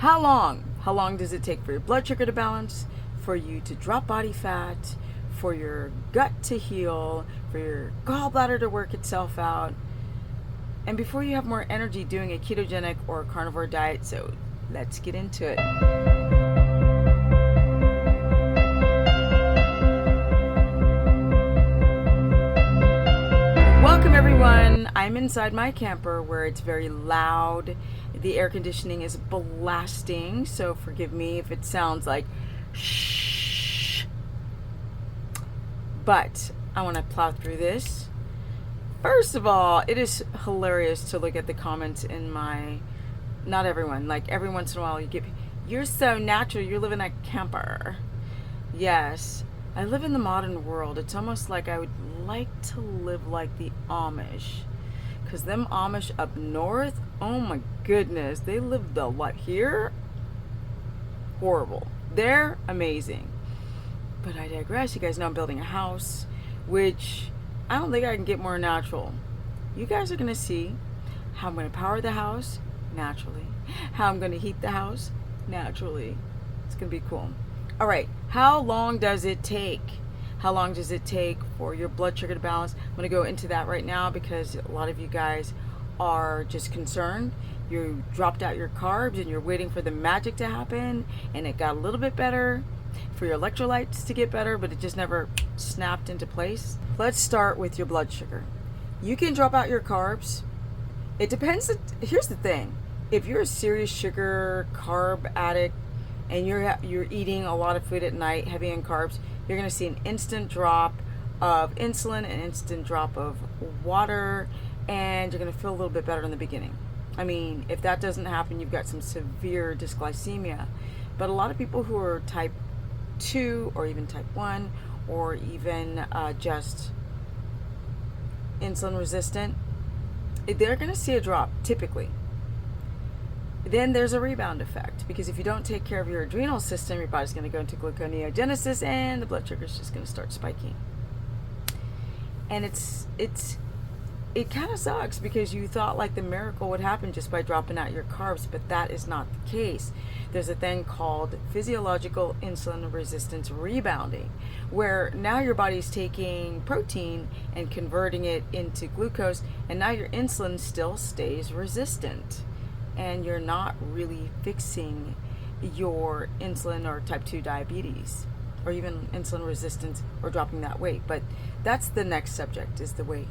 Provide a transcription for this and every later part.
How long? How long does it take for your blood sugar to balance, for you to drop body fat, for your gut to heal, for your gallbladder to work itself out, and before you have more energy doing a ketogenic or carnivore diet? So let's get into it. Welcome everyone. I'm inside my camper where it's very loud. The air conditioning is blasting, so forgive me if it sounds like shh. But I want to plow through this. First of all, it is hilarious to look at the comments in my, not everyone, like every once in a while you get, you're so natural, you live in a camper. Yes, I live in the modern world. It's almost like I would like to live like the Amish. Because them Amish up north, oh my goodness, they live the life. Here, horrible. They're amazing. But I digress. You guys know I'm building a house, which I don't think I can get more natural. You guys are going to see how I'm going to power the house naturally, how I'm going to heat the house naturally. It's going to be cool. All right, how long does it take? How long does it take for your blood sugar to balance? I'm going to go into that right now because a lot of you guys are just concerned. You dropped out your carbs and you're waiting for the magic to happen, and it got a little bit better, for your electrolytes to get better, but it just never snapped into place. Let's start with your blood sugar. You can drop out your carbs. It depends. Here's the thing. If you're a serious sugar carb addict and you're eating a lot of food at night, heavy in carbs, you're going to see an instant drop of insulin, an instant drop of water, and you're going to feel a little bit better in the beginning. I mean, if that doesn't happen, you've got some severe dysglycemia. But a lot of people who are type 2 or even type 1 or even just insulin resistant, they're going to see a drop typically. Then there's a rebound effect, because if you don't take care of your adrenal system, your body's going to go into gluconeogenesis and the blood sugar is just going to start spiking. And it kind of sucks, because you thought like the miracle would happen just by dropping out your carbs, but that is not the case. There's a thing called physiological insulin resistance rebounding, where now your body's taking protein and converting it into glucose, and now your insulin still stays resistant. And you're not really fixing your insulin or type 2 diabetes or even insulin resistance or dropping that weight. But that's the next subject, is the weight.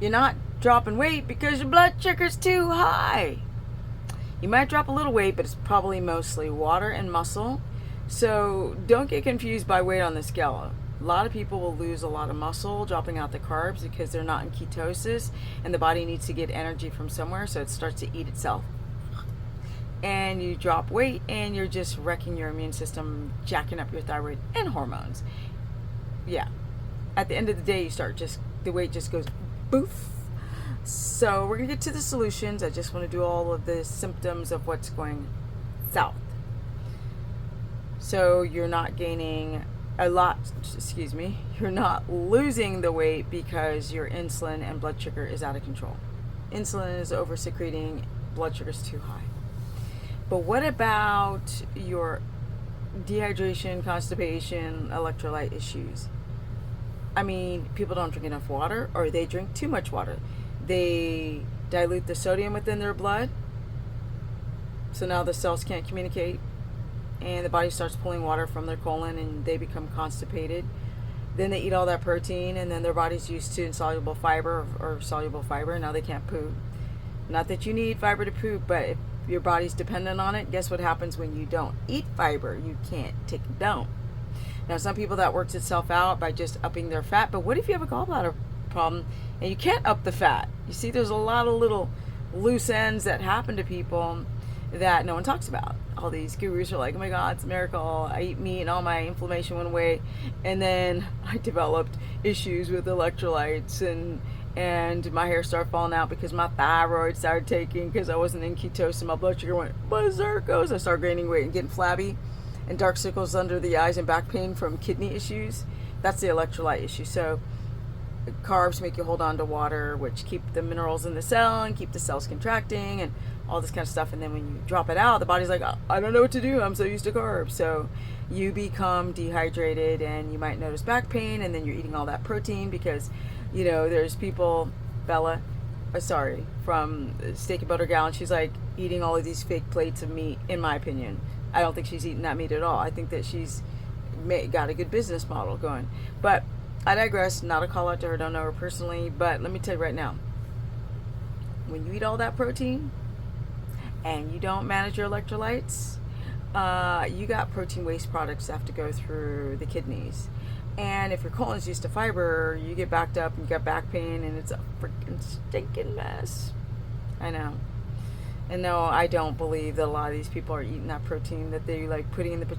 You're not dropping weight because your blood sugar's too high. You might drop a little weight, but it's probably mostly water and muscle. So don't get confused by weight on the scale. A lot of people will lose a lot of muscle dropping out the carbs because they're not in ketosis, and the body needs to get energy from somewhere, so it starts to eat itself. And you drop weight and you're just wrecking your immune system, jacking up your thyroid and hormones. Yeah. At the end of the day, the weight just goes boof. So we're going to get to the solutions. I just want to do all of the symptoms of what's going south. So you're not gaining a lot, you're not losing the weight because your insulin and blood sugar is out of control. Insulin is over secreting, blood sugar is too high. But what about your dehydration, constipation, electrolyte issues? I mean, people don't drink enough water, or they drink too much water. They dilute the sodium within their blood, so now the cells can't communicate, and the body starts pulling water from their colon and they become constipated. Then they eat all that protein, and then their body's used to insoluble fiber or soluble fiber, and now they can't poop. Not that you need fiber to poop, but if your body's dependent on it, guess what happens when you don't eat fiber? You can't take it down. Now, some people, that works itself out by just upping their fat, but what if you have a gallbladder problem and you can't up the fat? You see, there's a lot of little loose ends that happen to people that no one talks about. All these gurus are like, oh my God, it's a miracle. I eat meat and all my inflammation went away. And then I developed issues with electrolytes, and my hair started falling out because my thyroid started taking, because I wasn't in ketosis and my blood sugar went berserk. I started gaining weight and getting flabby. and dark circles under the eyes and back pain from kidney issues, that's the electrolyte issue. So carbs make you hold on to water, which keep the minerals in the cell and keep the cells contracting and all this kind of stuff. And then when you drop it out, the body's like, I don't know what to do. I'm so used to carbs. So you become dehydrated and you might notice back pain, and then you're eating all that protein because, you know, there's people, Bella, from Steak and Butter Gal, and she's like eating all of these fake plates of meat. In my opinion, I don't think she's eating that meat at all. I think that she's got a good business model going. But I digress. Not a call out to her, don't know her personally, but let me tell you right now, when you eat all that protein and you don't manage your electrolytes, you got protein waste products that have to go through the kidneys. And if your colon's used to fiber, you get backed up and you got back pain, and it's a freaking stinking mess. I know. And no, I don't believe that a lot of these people are eating that protein that they like putting in the...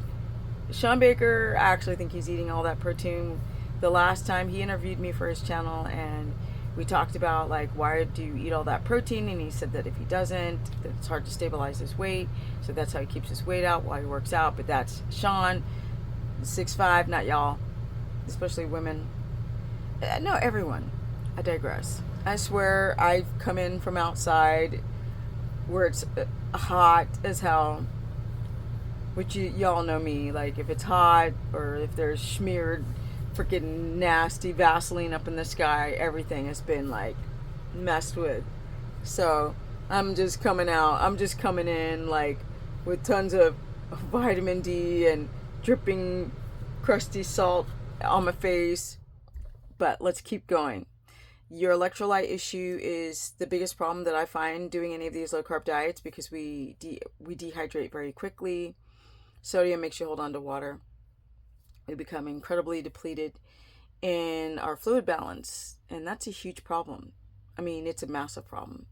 Sean Baker, I actually think he's eating all that protein. The last time he interviewed me for his channel, and we talked about like, why do you eat all that protein? And he said that if he doesn't, that it's hard to stabilize his weight. So that's how he keeps his weight out while he works out. But that's Sean, 6'5", not y'all, especially women. No, everyone. I digress. I swear I've come in from outside where it's hot as hell, which y'all know me. Like if it's hot or if there's smeared freaking nasty Vaseline up in the sky, everything has been like messed with. So I'm just coming in like with tons of vitamin D and dripping crusty salt on my face. But let's keep going. Your electrolyte issue is the biggest problem that I find doing any of these low carb diets, because we dehydrate very quickly. Sodium makes you hold on to water. We become incredibly depleted in our fluid balance, and that's a huge problem. I mean, it's a massive problem.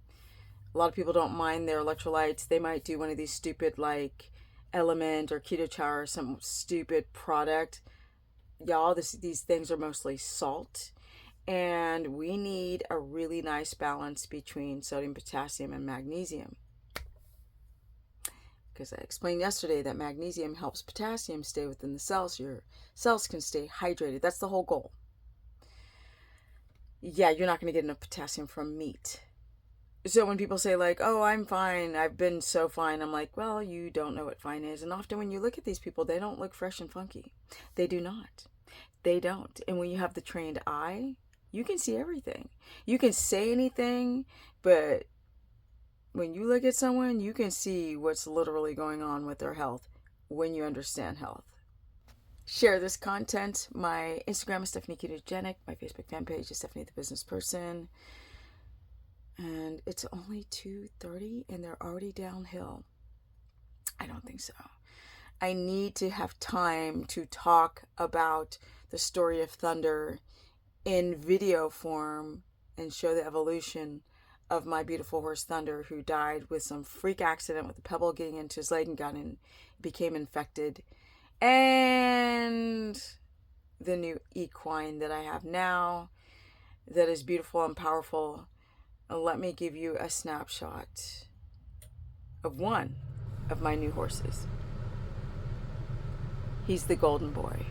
A lot of people don't mind their electrolytes. They might do one of these stupid like Element or Keto Chow or some stupid product. Y'all, these things are mostly salt, and we need a really nice balance between sodium, potassium, and magnesium. Because I explained yesterday that magnesium helps potassium stay within the cells. Your cells can stay hydrated. That's the whole goal. Yeah, you're not going to get enough potassium from meat. So when people say like, oh, I'm fine, I've been so fine, I'm like, well, you don't know what fine is. And often when you look at these people, they don't look fresh and funky. They do not. They don't. And when you have the trained eye, you can see everything. You can say anything, but when you look at someone, you can see what's literally going on with their health when you understand health. Share this content. My Instagram is Stephanie Ketogenic. My Facebook fan page is Stephanie the Business Person. And it's only 2:30 and they're already downhill. I don't think so. I need to have time to talk about the story of Thunder in video form and show the evolution of my beautiful horse Thunder, who died with some freak accident with a pebble getting into his leg and became infected, and the new equine that I have now that is beautiful and powerful. Let me give you a snapshot of one of my new horses. He's the Golden Boy.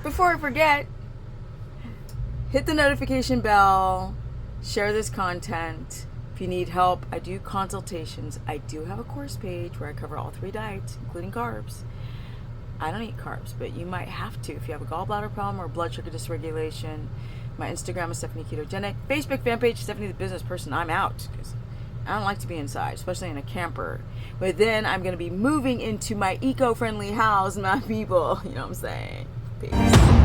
Before I forget, hit the notification bell, share this content. If you need help, I do consultations. I do have a course page where I cover all 3 diets, including carbs. I don't eat carbs, but you might have to if you have a gallbladder problem or blood sugar dysregulation. My Instagram is Stephanie Ketogenic. Facebook fan page, Stephanie the Business Person. I'm out because I don't like to be inside, especially in a camper. But then I'm going to be moving into my eco-friendly house, my people. You know what I'm saying? Peace.